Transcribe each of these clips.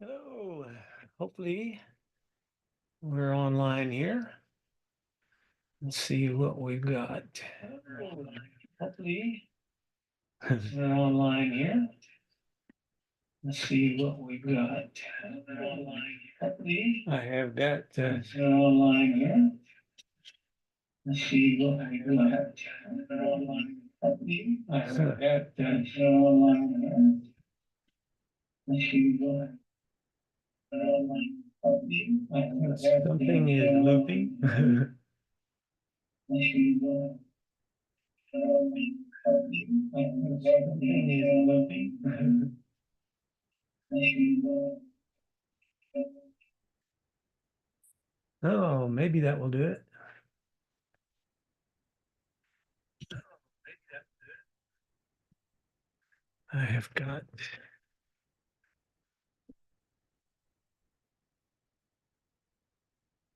Hello. Hopefully we're online here. Let's see what we've got. Hopefully we're online here. Let's see what we've got. Hopefully I have got we're online here. Let's see what we've got. Hopefully I have got we're online here. Let's see what something is looping. Oh, maybe that will do it. I have got.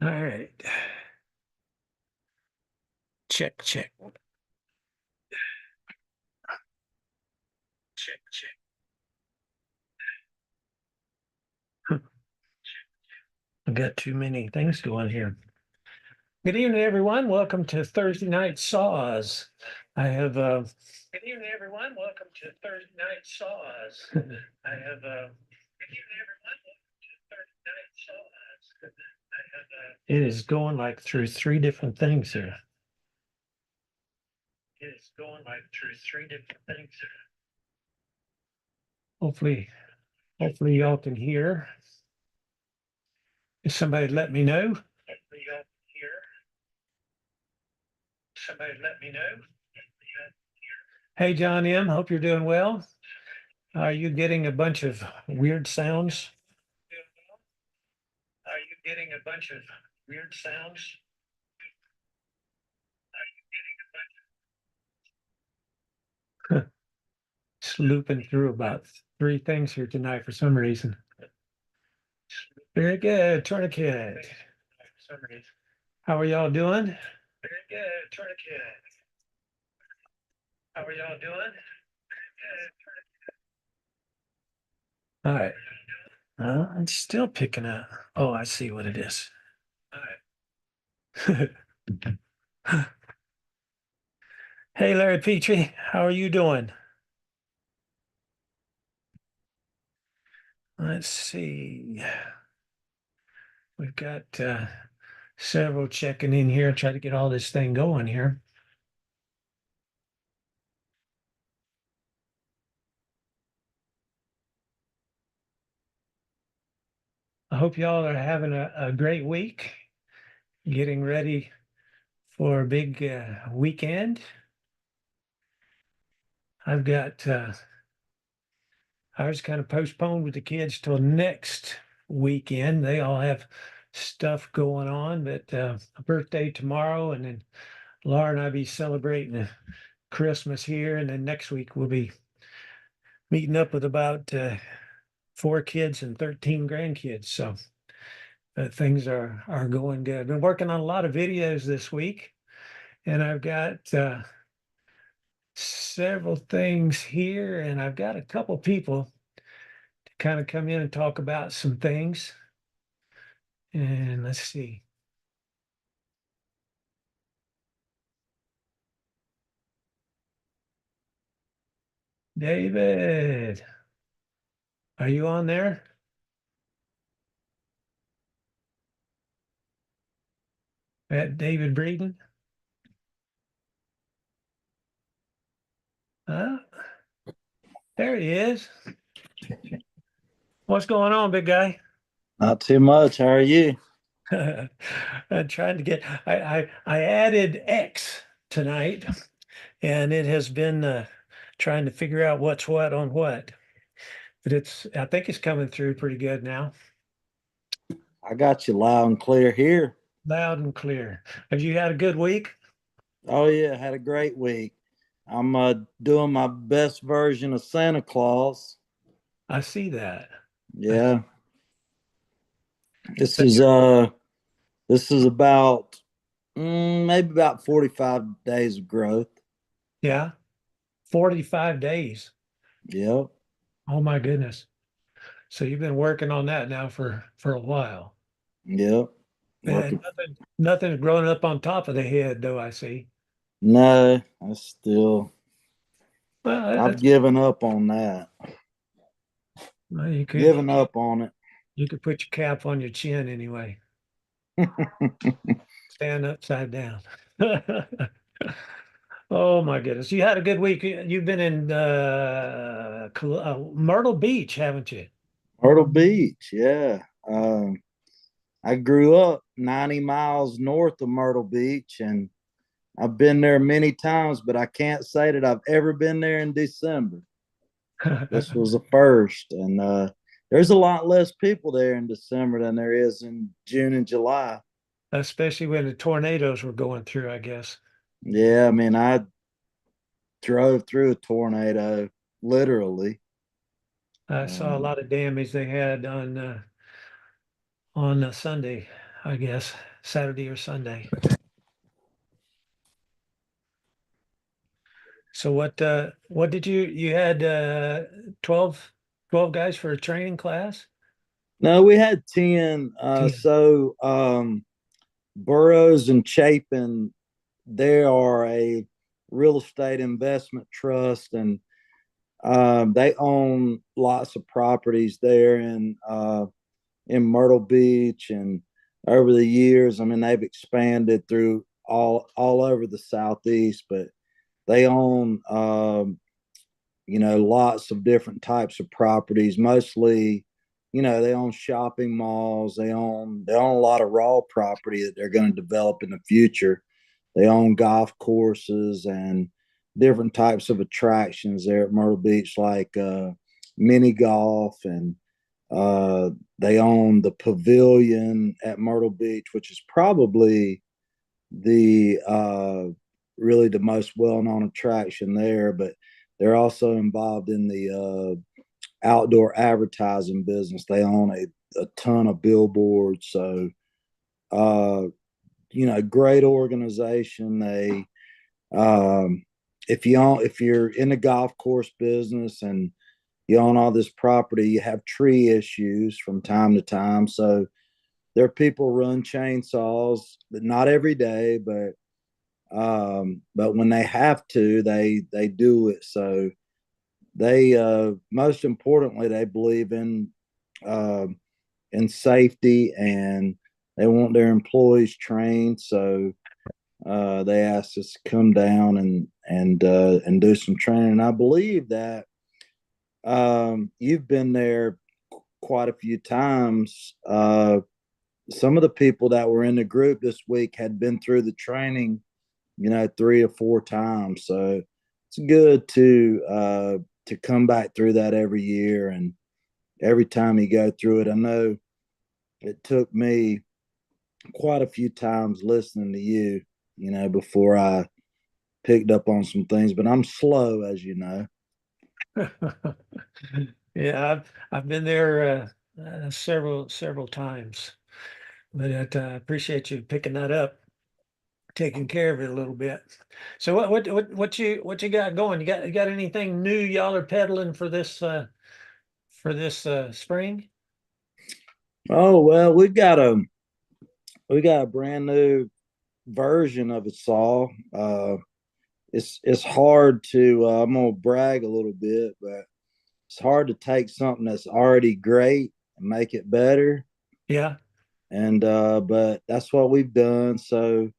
All right. Check, check. Check, check. I've got too many things going here. Good evening, everyone. Welcome to Thursday Night Saws. I have Good evening, everyone. Welcome to Thursday Night Saws. I have Good evening, everyone. Welcome to Thursday Night Saws. I have It is going like through three different things here. It is going like through three different things here. Hopefully y'all can hear. If somebody let me know. Hopefully y'all can hear. Somebody let me know. Hey, John M., hope you're doing well. Are you getting a bunch of weird sounds? Are you getting a bunch of weird sounds? Just looping through about three things here tonight for some reason. Very good, Tourniquet. How are y'all doing? Very good, Tourniquet. How are y'all doing? All right. It's still picking up. Oh, I see what it is. All right. Hey, Larry Petrie, how are you doing? Let's see. We've got several checking in here, try to get all this thing going here. I hope y'all are having a great week, getting ready for a big weekend. I've got ours kind of postponed with the kids till next weekend. They all have stuff going on, but a birthday tomorrow, and then Laura and I be celebrating Christmas here, and then next week we'll be meeting up with about 4 kids and 13 grandkids. So things are going good. Been working on a lot of videos this week, and I've got several things here, and I've got a couple people to kind of come in and talk about some things. And let's see. David, are you on there? At David Breeden? Huh? There he is. What's going on, big guy? Not too much. How are you? I'm trying to get. I added X tonight, and it has been trying to figure out what's what on what. But I think it's coming through pretty good now. I got you loud and clear here. Loud and clear. Have you had a good week? Oh yeah, had a great week. I'm doing my best version of Santa Claus. I see that. Yeah. This But is uh this is about maybe about 45 days of growth. yeah, 45 days. Yep. Oh my goodness. So you've been working on that now for a while. Yep. And Working. nothing's growing up on top of the head, though, I see. No, I still, Well, I've given up on that. well, Given up on you could put your cap on your chin anyway. it. Stand upside down. Oh my goodness. You had a good week. You've been in Myrtle Beach, haven't you? Myrtle Beach, yeah. I grew up 90 miles north of Myrtle Beach, and I've been there many times, but I can't say that I've ever been there in December. This was the first, and there's a lot less people there in December than there is in June and July. Especially when the tornadoes were going through, I guess. Yeah, I mean, I drove through a tornado, literally. I saw a Um, lot of damage they had on Sunday, I guess, Saturday or Sunday. So what did you had 12 guys for a training class? no, we had 10. 10. So Burroughs and Chapin, they are a real estate investment trust, and they own lots of properties there in Myrtle Beach. And over the years, I mean, they've expanded through all over the southeast, but they own lots of different types of properties. Mostly, they own shopping malls. They own a lot of raw property that they're going to develop in the future. They own golf courses and different types of attractions there at Myrtle Beach, like mini golf, and they own the pavilion at Myrtle Beach, which is probably the really the most well-known attraction there. But they're also involved in the outdoor advertising business. They own a ton of billboards. So, uh, great organization. They if you're in the golf course business and you own all this property, you have tree issues from time to time. So there are people run chainsaws, but not every day, but when they have to, they do it. So they most importantly, they believe uh, in safety, and they want their employees trained. So they asked us to come down and do some training. And I believe that you've been there quite a few times. Some of the people that were in the group this week had been through the training, 3 or 4 times. So it's good to come back through that every year, and every time you go through it. I know it took me quite a few times listening to you, before I picked up on some things, but I'm slow, as you know. Yeah, I've been there several times, but I appreciate you picking that up, taking care of it a little bit. So what you got going? You got anything new y'all are peddling for this spring? Oh well, we got a brand new version of a saw. It's hard to I'm gonna brag a little bit, but it's hard to take something that's already great and make it better. Yeah. And but that's what we've done. So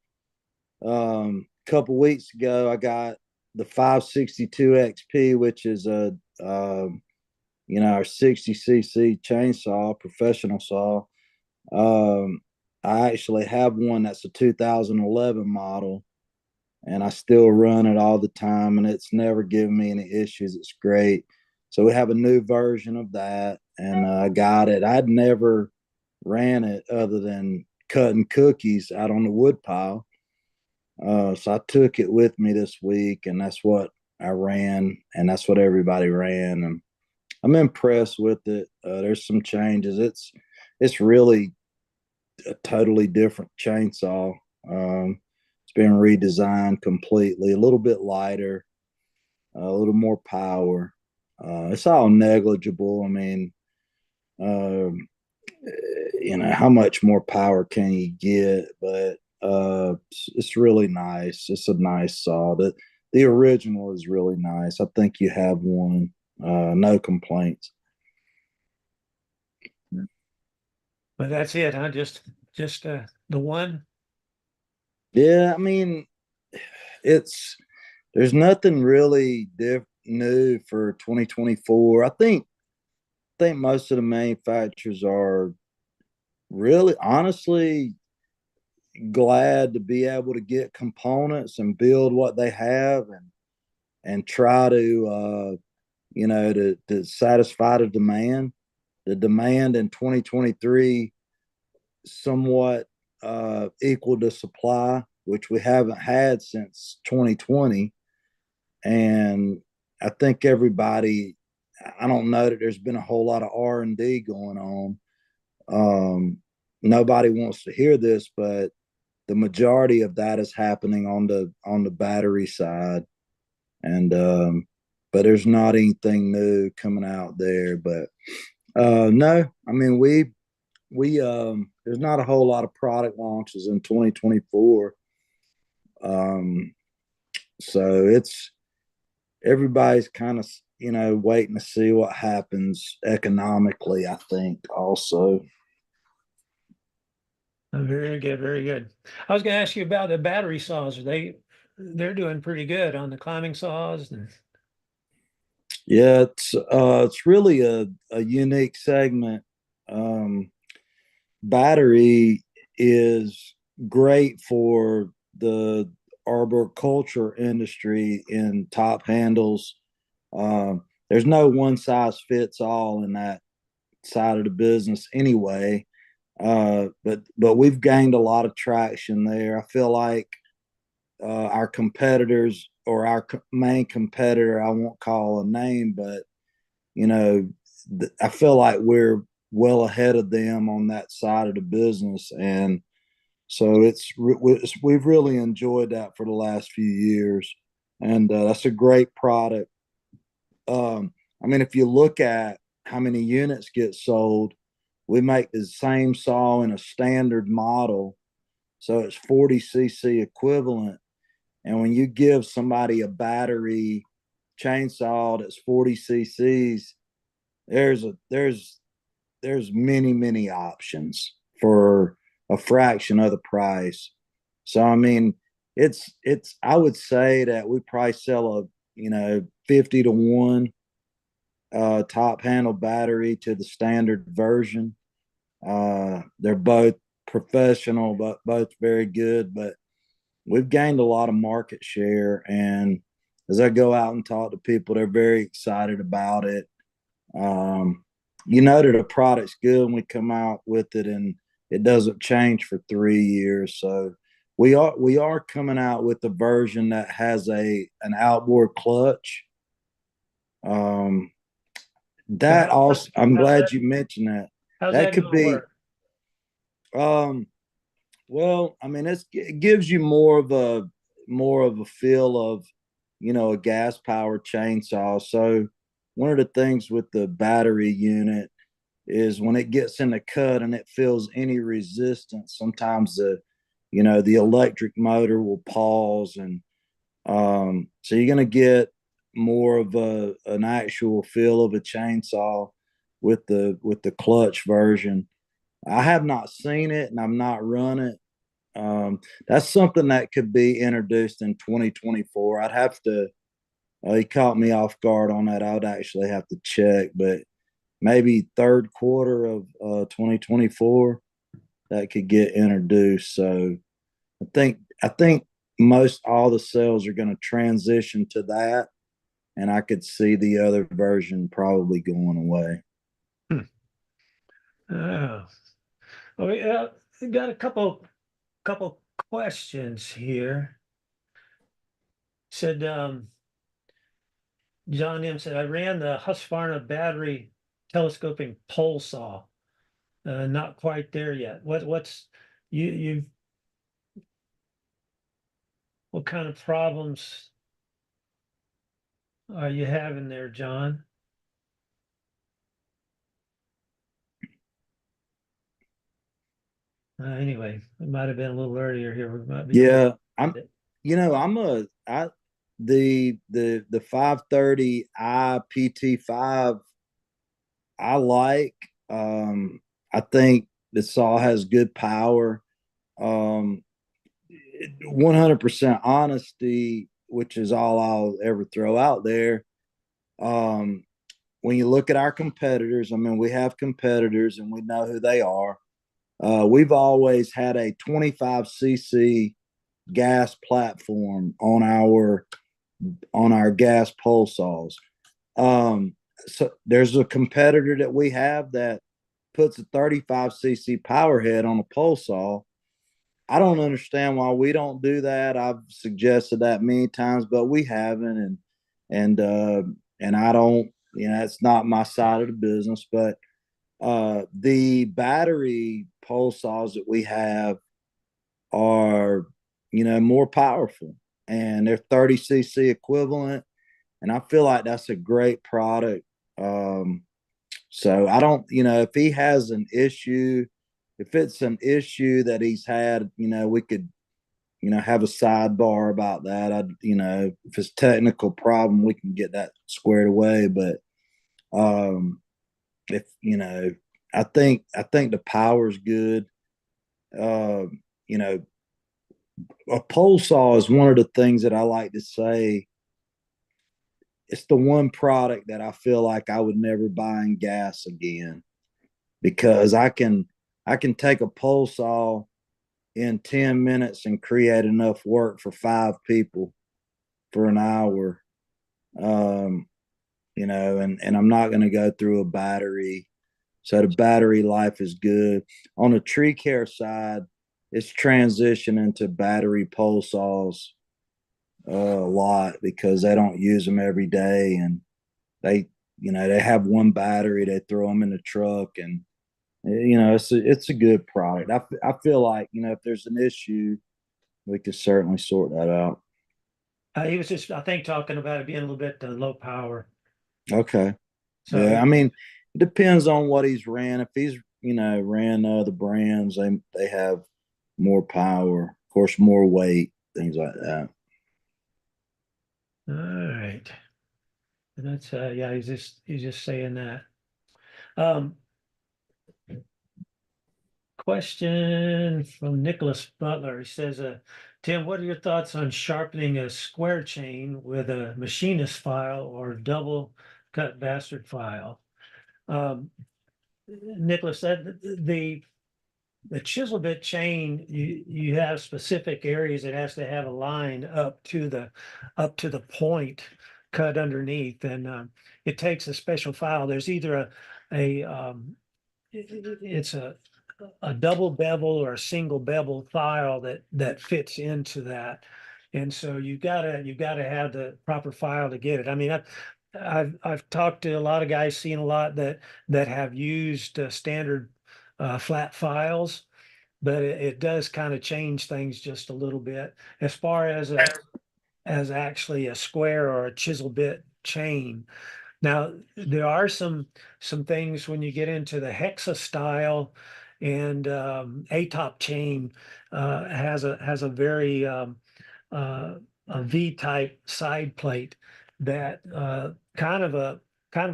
a couple weeks ago, I got the 562 XP, which is our 60cc chainsaw, professional saw. Um, I actually have one that's a 2011 model, and I still run it all the time, and it's never given me any issues. It's great. So we have a new version of that, and I got it. I'd never ran it other than cutting cookies out on the wood pile. So I took it with me this week, and that's what I ran, and that's what everybody ran, and I'm impressed with it. There's some changes. It's really a totally different chainsaw. It's been redesigned completely, a little bit lighter, a little more power. It's all negligible. I mean, Um, how much more power can you get? But it's really nice. It's a nice saw. The original is really nice. I think you have one. No complaints. But that's it, huh? Just the one. Yeah, I mean, it's there's nothing really new for 2024. I think most of the manufacturers are really honestly glad to be able to get components and build what they have and try to to satisfy the demand. The demand in 2023 somewhat equal to supply, which we haven't had since 2020. And I think everybody, I don't know that there's been a whole lot of R&D going on. Nobody wants to hear this, but the majority of that is happening on the battery side, and but there's not anything new coming out there. But no, I mean we there's not a whole lot of product launches in 2024. Um, so it's everybody's kind of waiting to see what happens economically. I think also. Very good, very good. I was going to ask you about the battery saws. They're doing pretty good on the climbing saws. And Yeah, it's really a unique segment. Um, Battery is great for the arboriculture industry in top handles. There's no one size fits all in that side of the business anyway. But we've gained a lot of traction there. I feel like our competitors or our main competitor, I won't call a name, but you know, I feel like we're well ahead of them on that side of the business, and so we've really enjoyed that for the last few years, and that's a great product. I mean, if you look at how many units get sold, we make the same saw in a standard model, so it's 40 cc equivalent. And when you give somebody a battery chainsaw that's 40 cc's, there's many options for a fraction of the price. So I mean, it's I would say that we probably sell a 50 to 1 top handle battery to the standard version. They're both professional, but both very good. But we've gained a lot of market share, and as I go out and talk to people, they're very excited about it. Um, that a product's good when we come out with it, and it doesn't change for 3 years. So we are coming out with a version that has an outboard clutch. Um, that also, I'm how's glad that? you mentioned that. How's That that could going to be work? um, well, I mean, it gives you more of a feel of, a gas powered chainsaw. So one of the things with the battery unit is when it gets in the cut and it feels any resistance, sometimes the electric motor will pause, and so you're going to get more of an actual feel of a chainsaw with the clutch version. I have not seen it and I'm not run it. That's something that could be introduced in 2024. I'd have to. He caught me off guard on that. I would actually have to check, but maybe third quarter of 2024 that could get introduced. So I think most all the sales are going to transition to that, and I could see the other version probably going away. Hmm. Oh, oh yeah. I got a couple questions here. Said John M said I ran the Husqvarna battery telescoping pole saw. Not quite there yet. What's you what kind of problems are you having there, John? Anyway, it might have been a little earlier here. We might be close. Yeah, I'm the 530 IPT5 I like. I think the saw has good power. 100% honesty, which is all I'll ever throw out there. Um, when you look at our competitors, I mean, we have competitors and we know who they are. We've always had a 25cc gas platform on our gas pole saws. So there's a competitor that we have that puts a 35cc power head on a pole saw. I don't understand why we don't do that. I've suggested that many times, but we haven't, and I don't. You know, it's not my side of the business. But the battery pole saws that we have are, more powerful, and they're 30cc equivalent, and I feel like that's a great product. So I don't, if he has an issue, if it's an issue that he's had, we could, have a sidebar about that. If it's a technical problem, we can get that squared away. But if I think the power's good. Uh, you know, a pole saw is one of the things that I like to say. It's the one product that I feel like I would never buy in gas again, because I can take a pole saw in 10 minutes and create enough work for 5 people for an hour. Um, and I'm not going to go through a battery. So the battery life is good. On the tree care side, it's transitioning to battery pole saws a lot because they don't use them every day, and they they have one battery. They throw them in the truck, and it's a good product. I feel like if there's an issue, we could certainly sort that out. He was just, I think, talking about it being a little bit low power. Okay. So Yeah, he, I mean, it depends on what he's ran. If he's ran other brands, they have more power, of course, more weight, things like that. all right. That's yeah, he's just saying that. Um, Question from Nicholas Butler. He says, Tim, what are your thoughts on sharpening a square chain with a machinist file or double cut bastard file? Um, Nicholas, the chisel bit chain, you have specific areas it has to have a line up to the point cut underneath, and it takes a special file. There's either it's a double bevel or a single bevel file that fits into that. And so you gotta have the proper file to get it. I mean, I've talked to a lot of guys, seen a lot that have used standard flat files, but it does kind of change things just a little bit as far as actually a square or a chisel bit chain. Now, there are some things when you get into the hexa style, and A-top chain has a very a V-type side plate that kind of a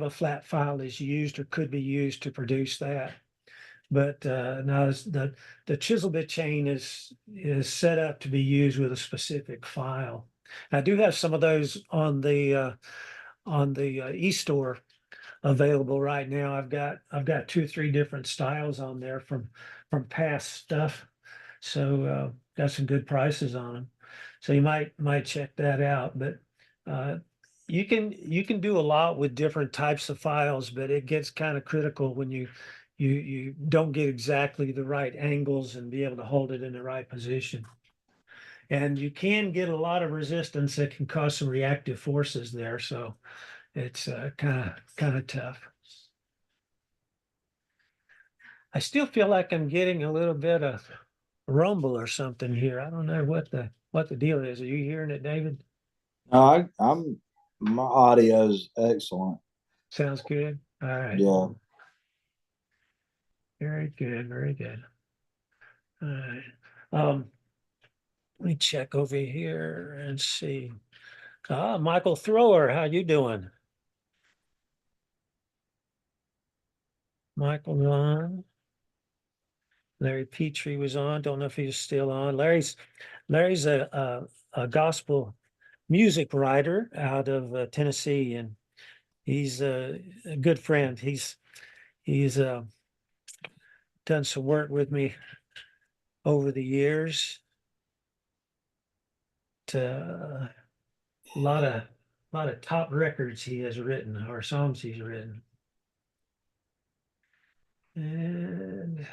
flat file is used or could be used to produce that. But now the chisel bit chain is set up to be used with a specific file. I do have some of those on the e-store available right now. I've got 2 or 3 different styles on there from past stuff. So got some good prices on them. So you might check that out. But uh, you can do a lot with different types of files, but it gets kind of critical when you don't get exactly the right angles and be able to hold it in the right position. And you can get a lot of resistance that can cause some reactive forces there. So it's kind of tough. I still feel like I'm getting a little bit of rumble or something here. I don't know what the deal is. Are you hearing it, David? No, I'm my audio is excellent. Sounds good. All right. Yeah. Very good. Very good. All right. Let me check over here and see. Michael Thrower, how you doing? Michael on. Larry Petrie was on. Don't know if he's still on. Larry's a gospel music writer out of Tennessee, and he's a good friend. He's done some work with me over the years. To a lot of top records he has written, or songs he's written. And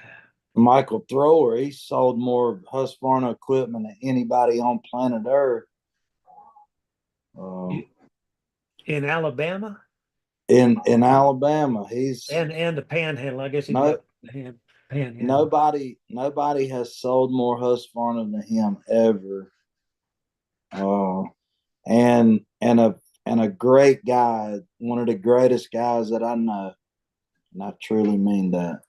Michael Thrower, he sold more Husqvarna equipment than anybody on planet Earth. In Alabama In Alabama, he's and the Panhandle, I guess he's no got the Panhandle. nobody has sold more Husqvarna than him ever. And a great guy, one of the greatest guys that I know, and I truly mean that.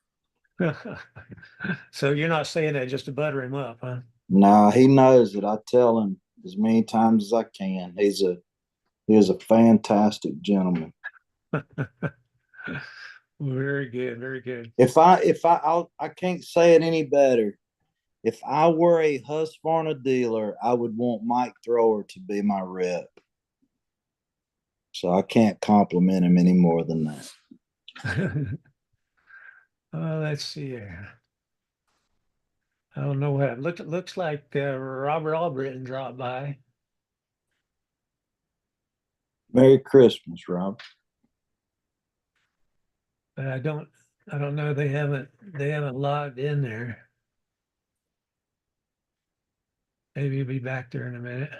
So you're not saying that just to butter him up, huh? No, he knows it. I tell him as many times as I can. He is a fantastic gentleman. Very good, very good. I can't say it any better. If I were a Husqvarna dealer, I would want Mike Thrower to be my rep. So I can't compliment him any more than that. Let's see here. I don't know what looks like Robert Albritton dropped by. Merry Christmas, Rob. But I don't know. They haven't logged in there. Maybe he'll be back there in a minute.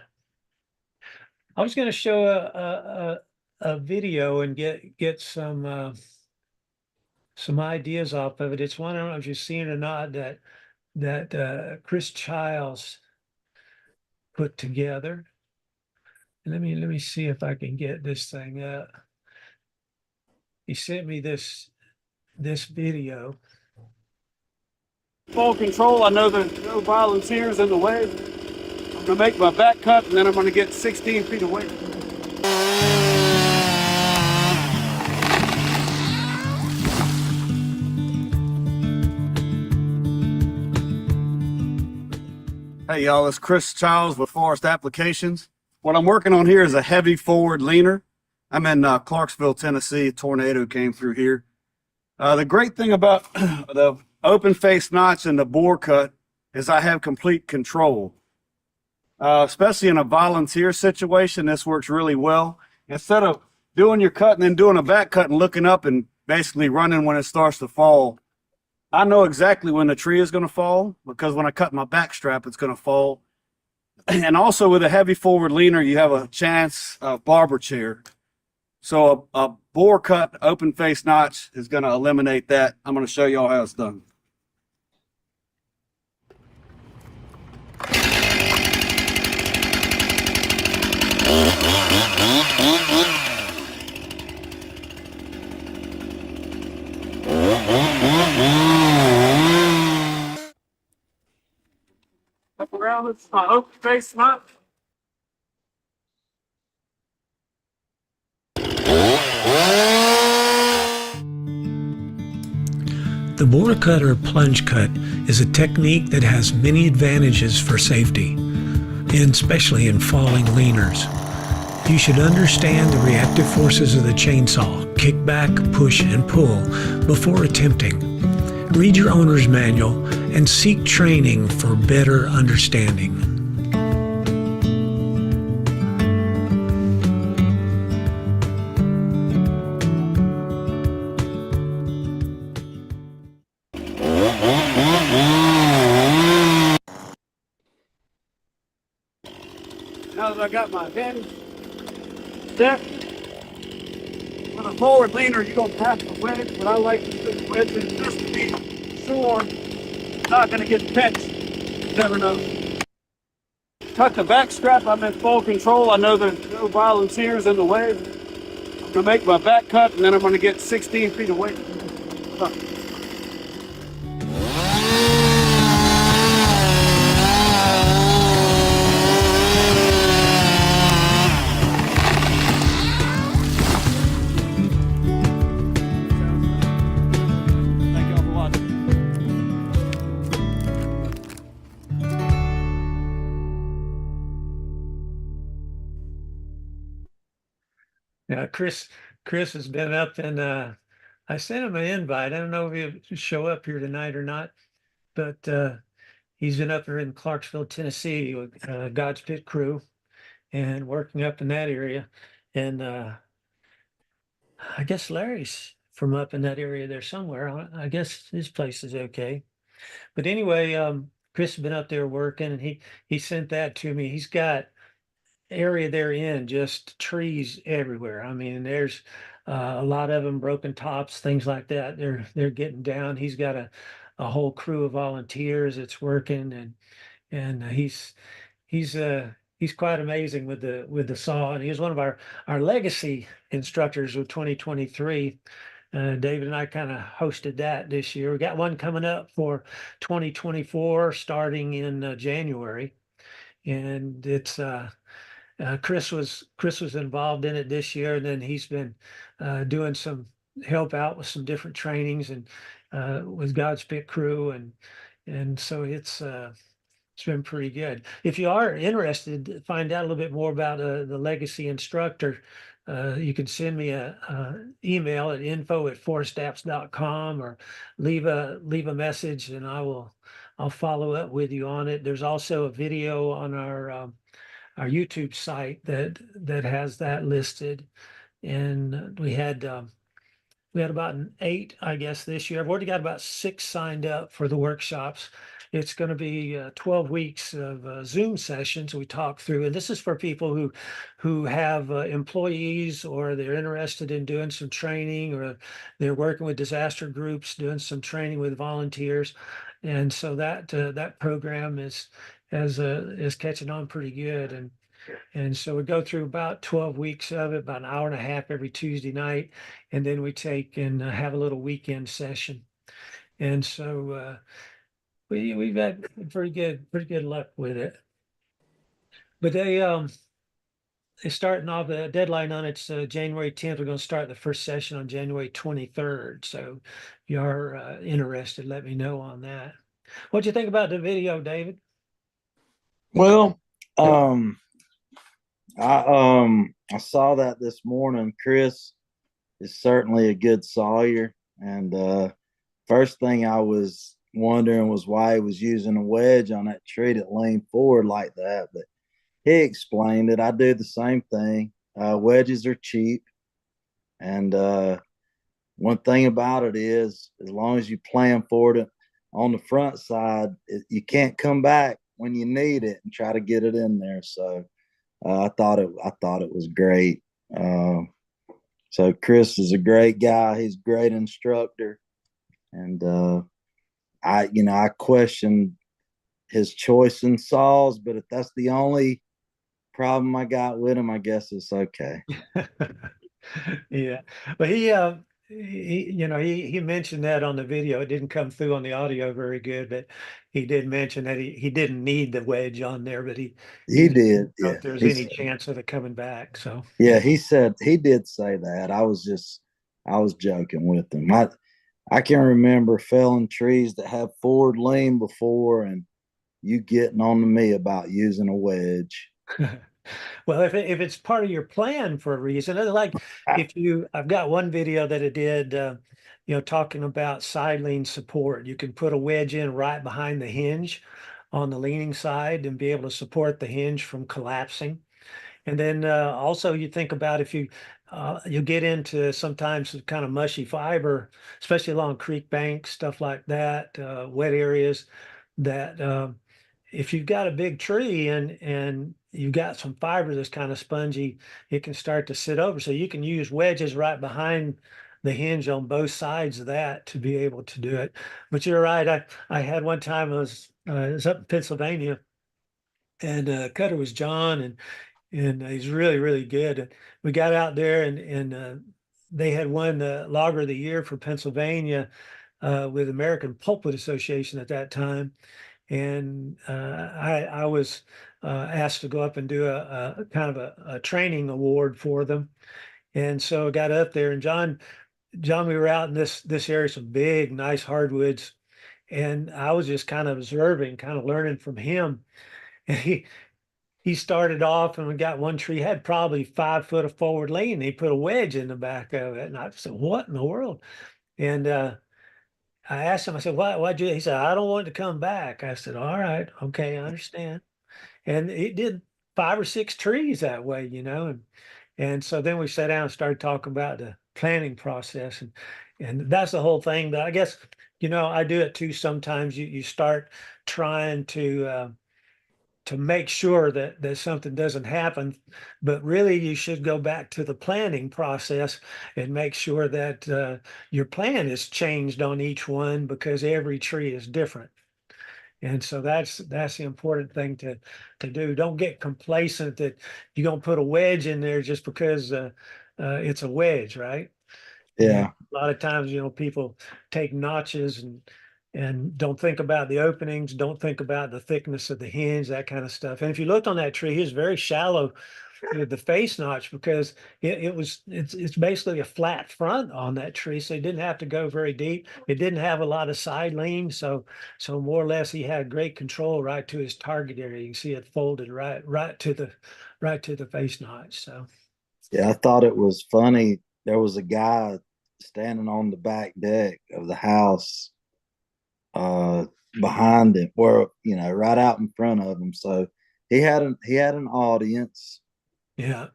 I was going to show a video and get some ideas off of it. It's one, I don't know if you've seen it or not, that Chris Childs put together. Let me see if I can get this thing up. He sent me this video. Full control. I know there's no volunteers in the way. I'm gonna make my back cut and then I'm gonna get 16 feet away. Hey y'all, it's Chris Childs with Forest Applications. What I'm working on here is a heavy forward leaner. I'm in Clarksville, Tennessee. A tornado came through here. The great thing about the open face notch and the bore cut is I have complete control. Especially in a volunteer situation, this works really well. Instead of doing your cut and then doing a back cut and looking up and basically running when it starts to fall, I know exactly when the tree is going to fall, because when I cut my back strap, it's going to fall. And also with a heavy forward leaner, you have a chance of barber chair. So a bore cut open face notch is going to eliminate that. I'm going to show y'all how it's done. Up around, it's my open face notch. The bore cut or plunge cut is a technique that has many advantages for safety, and especially in falling leaners. You should understand the reactive forces of the chainsaw, kick back, push, and pull before attempting. Read your owner's manual and seek training for better understanding. Now that I got my head set, with a forward leaner, you're going to have to wedge, but I like to put the wedge in just to be sure it's not going to get pinched. You never know. Cut the back strap. I'm in full control. I know there's no volunteers in the way. I'm going to make my back cut and then I'm going to get 16 feet away. Yeah, Chris has been up and I sent him an invite. I don't know if he'll show up here tonight or not, but he's been up here in Clarksville, Tennessee with God's Pit Crew and working up in that area. And I guess Larry's from up in that area there somewhere. I guess his place is okay. But anyway, Chris has been up there working and he sent that to me. He's got area they're in, just trees everywhere. I mean, there's a lot of them, broken tops, things like that. They're getting down. He's got a whole crew of volunteers that's working, and he's quite amazing with the saw. And he was one of our legacy instructors of 2023. David and I kind of hosted that this year. We got one coming up for 2024, starting in January, and it's Chris was involved in it this year, and then he's been doing some help out with some different trainings and with God's Pit Crew, and so it's been pretty good. If you are interested to find out a little bit more about the legacy instructor, you can send me a email at info@forestapps.com or leave a message, and I'll follow up with you on it. There's also a video on our YouTube site that has that listed. And we had about an 8, I guess, this year. I've already got about 6 signed up for the workshops. It's going to be 12 weeks of Zoom sessions we talk through, and this is for people who have employees or they're interested in doing some training or they're working with disaster groups, doing some training with volunteers, and so that program is catching on pretty good, and so we go through about 12 weeks of it, about an hour and a half every Tuesday night. And then we take and have a little weekend session. And so we've had pretty good luck with it. But they're starting off the deadline on it's January 10th. We're going to start the first session on January 23rd. So if you are interested, let me know on that. What'd you think about the video, David? Well, I saw that this morning. Chris is certainly a good sawyer, and first thing I was wondering was why he was using a wedge on that tree that leaned forward like that. But he explained it. I do the same thing. Wedges are cheap, and one thing about it is, as long as you plan for it on the front side, you can't come back when you need it and try to get it in there. So I thought it was great. So Chris is a great guy. He's a great instructor, and I questioned his choice in saws, but if that's the only problem I got with him, I guess it's okay. Yeah, but he mentioned that on the video. It didn't come through on the audio very good, but he did mention that he didn't need the wedge on there, but he He was did, if yeah. there's any chance of it coming back. So Yeah, he said he did say that. I was joking with him. I can remember felling trees that have forward lean before, and you getting on to me about using a wedge. well, if it's part of your plan for a reason, like I've got one video that I did, talking about side lean support. You can put a wedge in right behind the hinge on the leaning side and be able to support the hinge from collapsing. And then also you think about if you get into sometimes some kind of mushy fiber, especially along creek banks, stuff like that, wet areas, that if you've got a big tree and you've got some fiber that's kind of spongy, it can start to sit over. So you can use wedges right behind the hinge on both sides of that to be able to do it. But you're right. I had one time I was up in Pennsylvania, and cutter was John, and he's really good. And we got out there, and they had won the Logger of the Year for Pennsylvania with American Pulpwood Association at that time, and I was asked to go up and do a kind of a training award for them, and so I got up there, and John, we were out in this area, some big, nice hardwoods, and I was just kind of observing, kind of learning from him, and he started off and we got one tree had probably 5 foot of forward lean. And he put a wedge in the back of it, and I said, "What in the world?" And I asked him. I said, Why'd you?" He said, "I don't want it to come back." I said, "All right, okay, I understand." And it did 5 or 6 trees that way, and so then we sat down and started talking about the planning process, and that's the whole thing. But I guess I do it too sometimes. You start trying to make sure that something doesn't happen, but really you should go back to the planning process and make sure that your plan is changed on each one because every tree is different. And so that's the important thing to do. Don't get complacent that you're gonna put a wedge in there just because it's a wedge, right? And Yeah. a lot of times, people take notches and don't think about the openings, don't think about the thickness of the hinge, that kind of stuff. And if you looked on that tree, it's very shallow with the face notch because it's basically a flat front on that tree, so it didn't have to go very deep. It didn't have a lot of side lean, so more or less he had great control right to his target area. You can see it folded right to the face notch. So Yeah, I thought it was funny. There was a guy standing on the back deck of the house uh behind him, or right out in front of him. So he had an audience. yeah.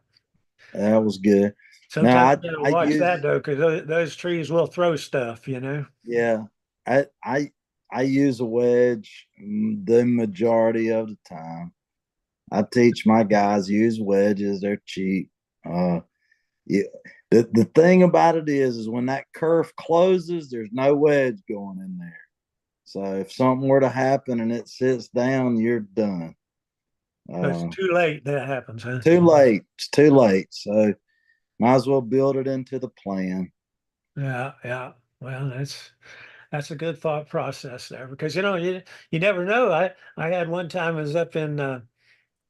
That was good. Now Sometimes you gotta I watch use that though, because those trees will throw stuff. yeah, I use a wedge the majority of the time. I teach my guys use wedges. They're cheap. Yeah. The thing about it is when that kerf closes, there's no wedge going in there. So if something were to happen and it sits down, you're done. It's Uh, too late that happens, huh? Too late. It's too late. So might as well build it into the plan. Yeah, yeah. Well, that's a good thought process there because you never know. I had one time I was up in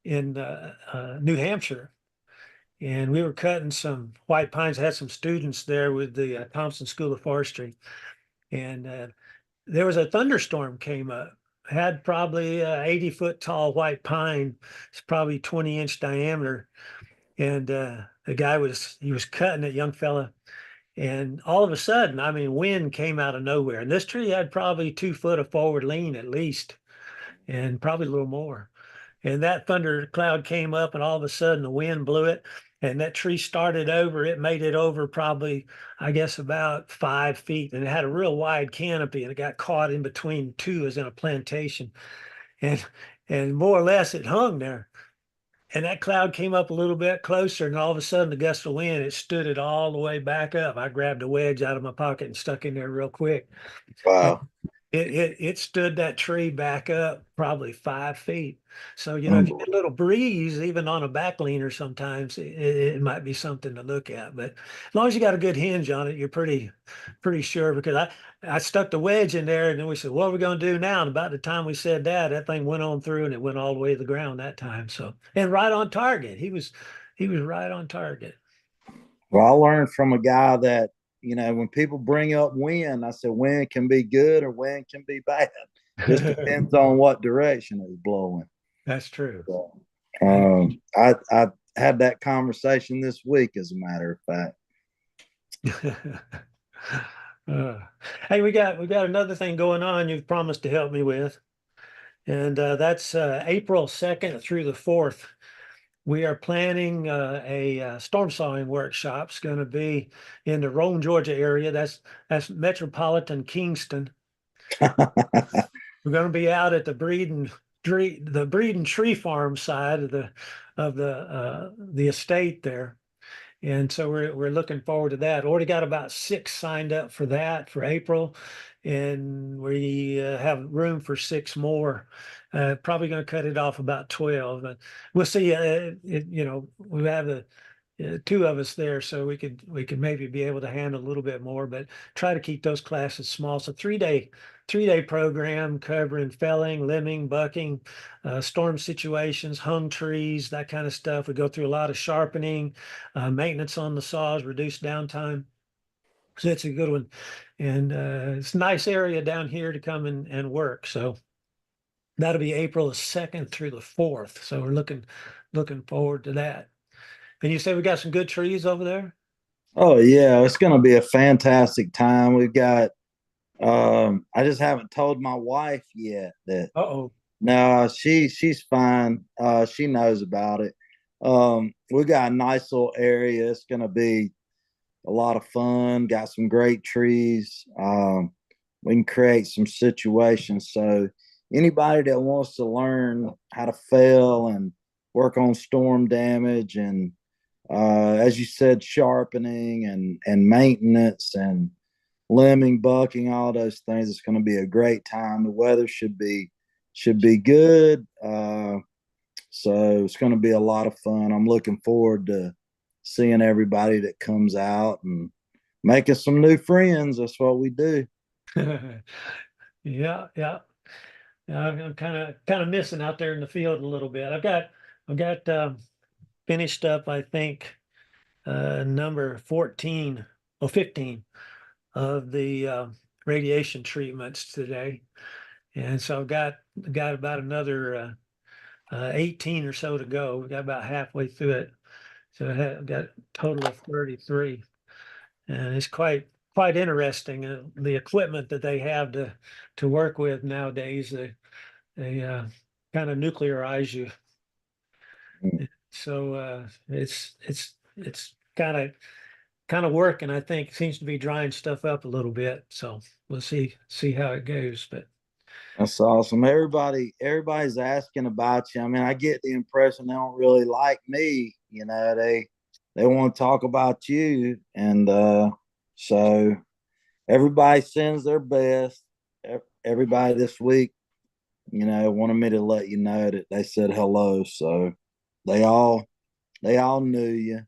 New Hampshire, and we were cutting some white pines. I had some students there with the Thompson School of Forestry, and there was a thunderstorm came up. Had probably 80 foot tall white pine. It's probably 20-inch diameter, and the guy was cutting it, young fella. And all of a sudden, I mean, wind came out of nowhere. And this tree had probably 2 foot of forward lean at least, and probably a little more. And that thunder cloud came up, and all of a sudden the wind blew it, and that tree started over. It made it over probably, I guess, about 5 feet, and it had a real wide canopy, and it got caught in between two, as in a plantation, and and more or less it hung there. And that cloud came up a little bit closer, and all of a sudden, the gust of wind, it stood it all the way back up. I grabbed a wedge out of my pocket and stuck in there real quick. And Wow. it stood that tree back up probably 5 feet. So, if you get a Unbelievable. little breeze, even on a back leaner, sometimes it might be something to look at. But as long as you got a good hinge on it, you're pretty sure. Because I stuck the wedge in there, and then we said, "What are we going to do now?" And about the time we said that thing went on through, and it went all the way to the ground that time. So, and right on target. He was right on target. Well, I learned from a guy that, when people bring up wind, I said wind can be good or wind can be bad. Just depends on what direction it's blowing. That's true. So, That- I had that conversation this week, as a matter of fact. Uh, hey, we got another thing going on you've promised to help me with, and that's April 2nd through the 4th. We are planning a storm sawing workshop. It's going to be in the Rome, Georgia area. That's metropolitan Kingston. We're going to be out at the breeding tree farm side of the estate there. And so we're looking forward to that. Already got about 6 signed up for that for April, and we have room for 6 more. Probably going to cut it off about 12. But we'll see. We have the 2 of us there, so we could maybe be able to handle a little bit more, but try to keep those classes small. So 3-day program covering felling, limbing, bucking, storm situations, hung trees, that kind of stuff. We go through a lot of sharpening, maintenance on the saws, reduced downtime. So it's a good one, and it's a nice area down here to come and work. So that'll be April the 2nd through the 4th. So we're looking forward to that. And you say we got some good trees over there? Oh yeah, it's going to be a fantastic time. We've got. I just haven't told my wife yet that. Uh-oh. No, she's fine. She knows about it. We got a nice little area. It's going to be a lot of fun. Got some great trees. We can create some situations. So anybody that wants to learn how to fell and work on storm damage and as you said, sharpening and maintenance and limbing, bucking, all those things, it's going to be a great time. The weather should be good. So it's going to be a lot of fun. I'm looking forward to seeing everybody that comes out and making some new friends. That's what we do. Yeah, yeah. I'm kind of missing out there in the field a little bit. I've got finished up, I think, number 14 or 15 of the radiation treatments today. And so I've got about another 18 or so to go. We got about halfway through it. So I've got a total of 33. And it's quite interesting. The equipment that they have to work with nowadays, they kind of nuclearize you. So it's kind of working. I think seems to be drying stuff up a little bit. So we'll see how it goes. But That's awesome. Everybody's asking about you. I mean, I get the impression they don't really like me. They want to talk about you, and so everybody sends their best. Everybody this week, wanted me to let you know that they said hello. So they all they all knew you.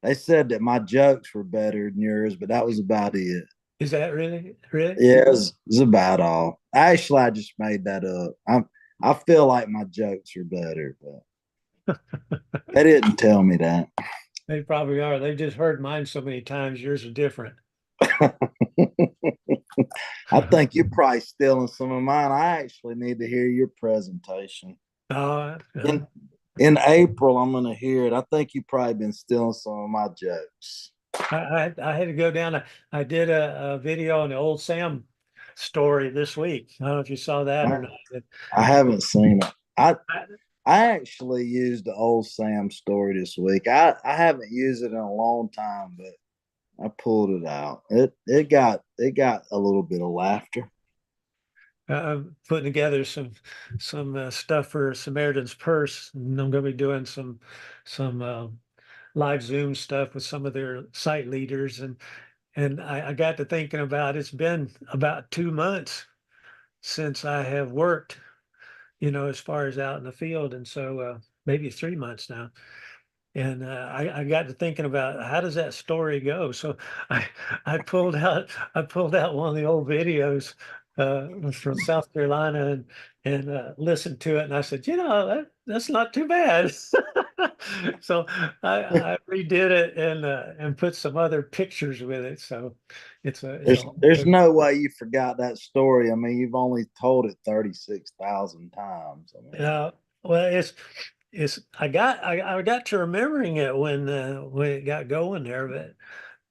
They said that my jokes were better than yours, but that was about it. is that really? Yeah, it's about all. Actually, I just made that up. I feel like my jokes are better, but they didn't tell me that. They probably are. They've just heard mine so many times. Yours are different. I think you're probably stealing some of mine. I actually need to hear your presentation. Yeah. In in April, I'm gonna hear it. I think you probably been stealing some of my jokes. I had to go down. I did a video on the old Sam story this week. I don't know if you saw that or I, not. I haven't seen it. I I, I actually used the old Sam story this week. I haven't used it in a long time, but I pulled it out. It got a little bit of laughter. I'm putting together some stuff for Samaritan's Purse, and I'm going to be doing some live Zoom stuff with some of their site leaders, and I got to thinking about it's been about 2 months since I have worked, as far as out in the field, and so maybe 3 months now. And I got to thinking about how does that story go. So I I pulled out one of the old videos from South Carolina and listened to it, and I said, that's not too bad. So I redid it and put some other pictures with it. So it's a There's no way you forgot that story. I mean, you've only told it 36,000 times. I mean, well, I got to remembering it when it got going there,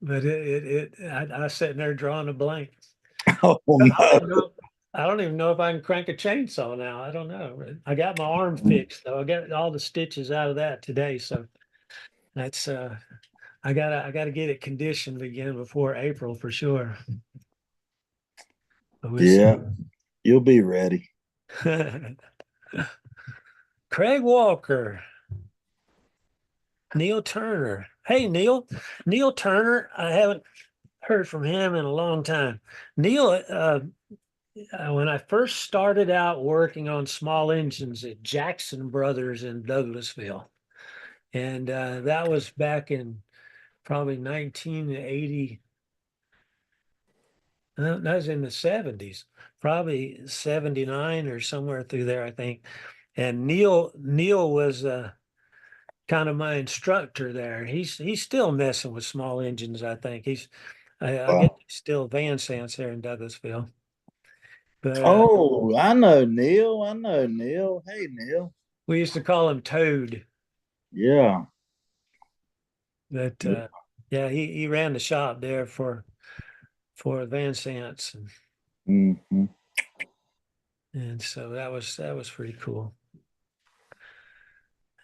but I sitting there drawing a blank. oh I don't no. even know. I don't even know if I can crank a chainsaw now. I don't know. I got my arm fixed though. I got all the stitches out of that today, so that's I gotta get it conditioned again before April for sure. But we'll see. Yeah, you'll be ready. Craig Walker, Neil Turner. Hey Neil Turner. I haven't heard from him in a long time. Neil, when I first started out working on small engines at Jackson Brothers in Douglasville, and that was back in probably 1980. That was in the 70s, probably 79 or somewhere through there, I think. And Neil was kind of my instructor there. He's still messing with small engines, I think. I guess Wow. he's still Van Sants there in Douglasville. but Oh, I know Neil. I know Neil. Hey, Neil. we used to call him Toad. Yeah. But yeah, he ran the shop there for Van Sants, Hmm. and so that was pretty cool.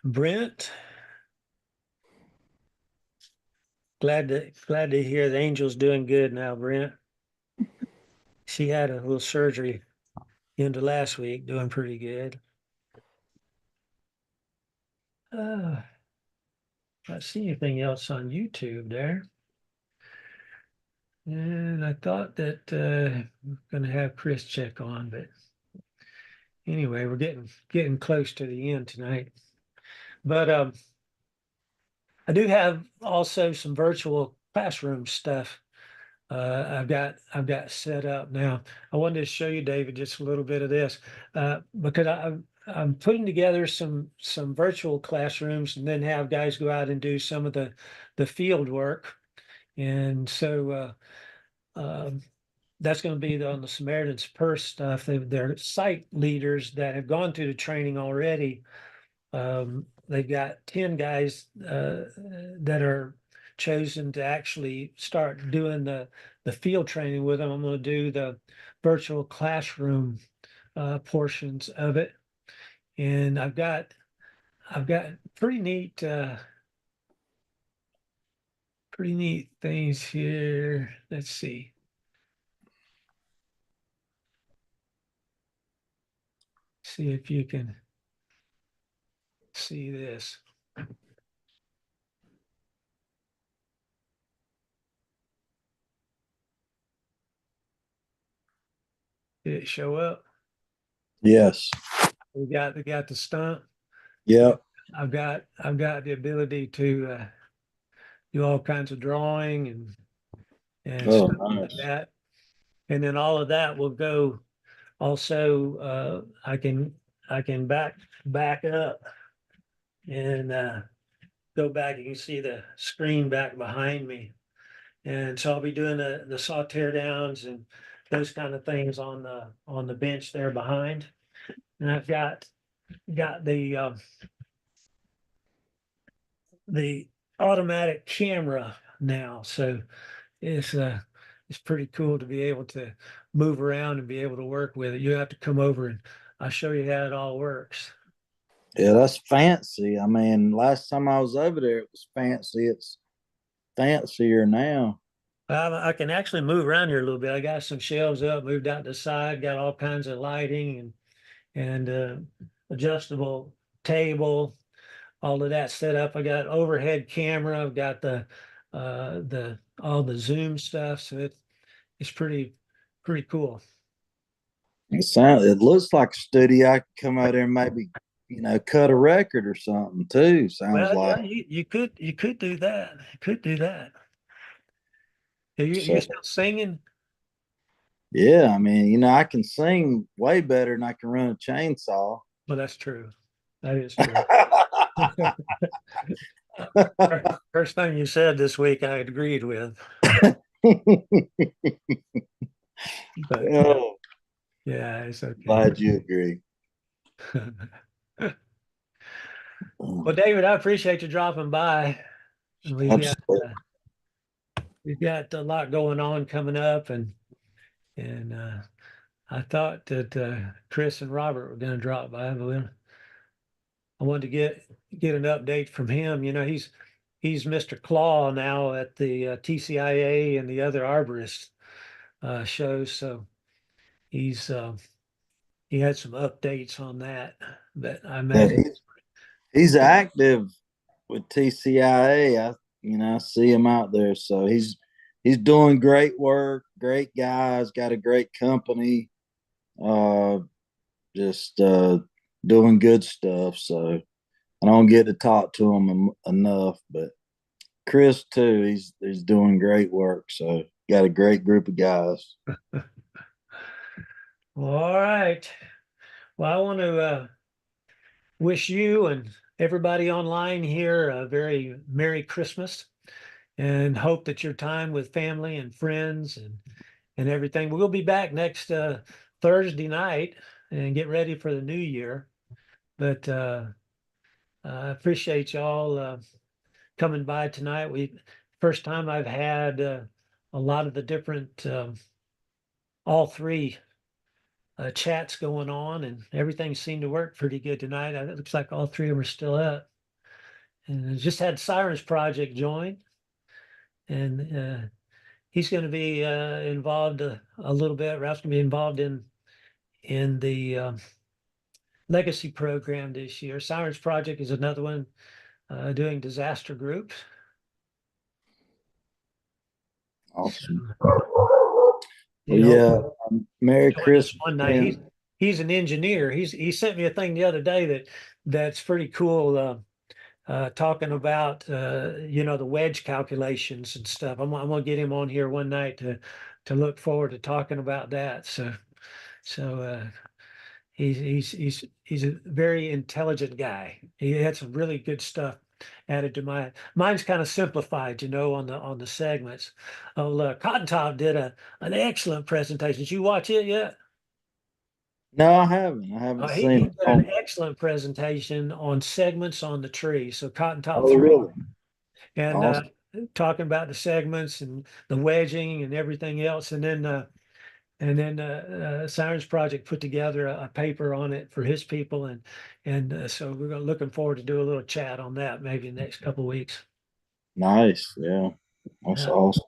Brent, glad to hear the Angel's doing good now, Brent. She had a little surgery into last week, doing pretty good. I see anything else on YouTube there. And I thought that we're going to have Chris check on, but anyway, we're getting close to the end tonight. But I do have also some virtual classroom stuff. I've got set up now. I wanted to show you, David, just a little bit of this because I'm putting together some virtual classrooms, and then have guys go out and do some of the field work. And so that's going to be on the Samaritan's Purse stuff. They're site leaders that have gone through the training already. They've got 10 guys that are chosen to actually start doing the field training with them. I'm going to do the virtual classroom portions of it, and I've got pretty neat things here. Let's see. See if you can see this. Did it show up? Yes. We got the stunt. Yep. I've got the ability to do all kinds of drawing and Oh, stuff like nice. that. And then all of that will go also I can back up and go back. You can see the screen back behind me. And so I'll be doing the saw tear downs and those kind of things on the bench there behind. And I've got the automatic camera now. So it's it's pretty cool to be able to move around and be able to work with it. You have to come over and I'll show you how it all works. Yeah, that's fancy. I mean, last time I was over there, it was fancy. It's fancier now. I can actually move around here a little bit. I got some shelves up, moved out the side, got all kinds of lighting and adjustable table, all of that set up. I got overhead camera. I've got the all the Zoom stuff. So it's pretty cool. It looks like a studio. I could come out there and maybe, cut a record or something too. Sounds Well, yeah, like. you could do that. You could do that. You So still singing? yeah, I mean, I can sing way better than I can run a chainsaw. Well, that's true. That is true. First thing you said this week, I agreed with. But Oh, yeah, it's okay. glad you agree. Well, David, I appreciate you dropping by. And Absolutely. we've got a lot going on coming up, and I thought that Chris and Robert were going to drop by, but I wanted to get an update from him. You know, he's Mr. Claw now at the TCIA and the other arborist shows, so he's he had some updates on that. But I Yeah, imagine he's active with TCIA. I see him out there, so he's doing great work. Great guys, got a great company. Uh, just doing good stuff. So I don't get to talk to him enough, but Chris too. He's doing great work. So got a great group of guys. all right. Well, I want to wish you and everybody online here a very Merry Christmas and hope that your time with family and friends and everything. We'll be back next Thursday night and get ready for the new year. But I appreciate y'all coming by tonight. First time I've had a lot of the different all three chats going on, and everything seemed to work pretty good tonight. It looks like all three of them are still up. And I just had Sirens Project join, and he's going to be involved a little bit. Ralph's going to be involved in the legacy program this year. Sirens Project is another one doing disaster groups. Awesome. You Well, know, yeah. Merry joined us Christmas. one night. And He's an engineer. He sent me a thing the other day that's pretty cool. Talking about the wedge calculations and stuff. I'm gonna get him on here one night to look forward to talking about that. So he's a very intelligent guy. He had some really good stuff added to mine's kind of simplified, on the segments. Oh, Cotton Top did an excellent presentation. Did you watch it yet? no, I haven't. I haven't He seen did it. an excellent presentation on segments on the tree. So Cotton Top Oh, 3, really? and Awesome. talking about the segments and the wedging and everything else. And then Sirens Project put together a paper on it for his people. And so we're looking forward to do a little chat on that maybe the next couple of weeks. Nice. Yeah. That's Yeah. awesome.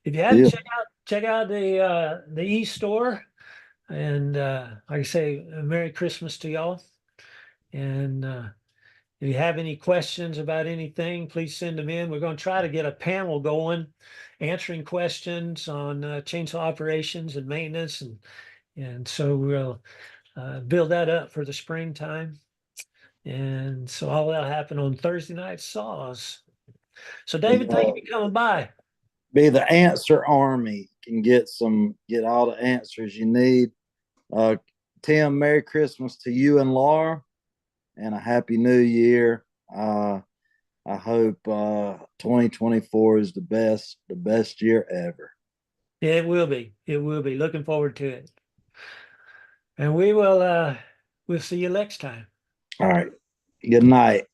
If you hadn't Yeah. check out the e-store. And like I say, Merry Christmas to y'all. And if you have any questions about anything, please send them in. We're going to try to get a panel going, answering questions on chainsaw operations and maintenance, and so we'll build that up for the springtime. And so all that'll happen on Thursday night saws. So David, thank you for coming by. Be the answer army. Can get all the answers you need. Tim, Merry Christmas to you and Laura, and a Happy New Year. I hope 2024 is the best year ever. It will be. It will be. Looking forward to it. And we'll see you next time. All right. Good night.